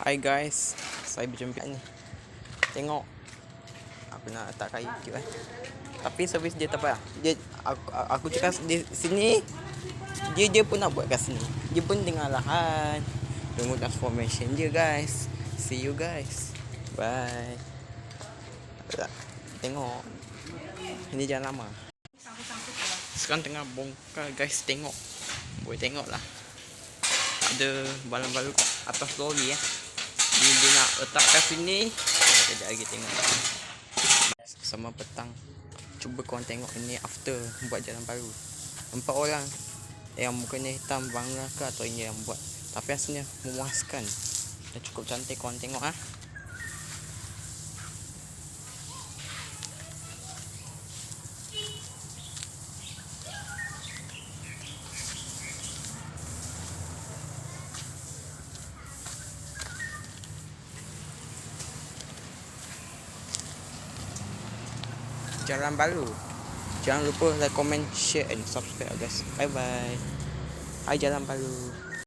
Hai guys, saya berjumpa ni. Tengok, aku nak letak kayu je Tapi servis dia tak apa. Aku cakap di sini, dia pun nak buat kat sini. Dia pun tengah lahan. Tunggu transformation je guys. See you guys. Bye. Tengok. Ini jalan lama. Sekarang tengah bongkar guys, tengok. Boleh tengok lah. Ada balang baru atas lori Dia nak letak kat sini. Sekejap lagi tengok. Sama petang. Cuba korang tengok ini after buat jalan baru. 4 orang yang mukanya hitam bangla ke atau ini yang buat. Tapi hasilnya memuaskan. Dan cukup cantik korang tengok Jalan baru. Jangan lupa like, comment, share and subscribe guys. Bye bye. Hai jalan baru.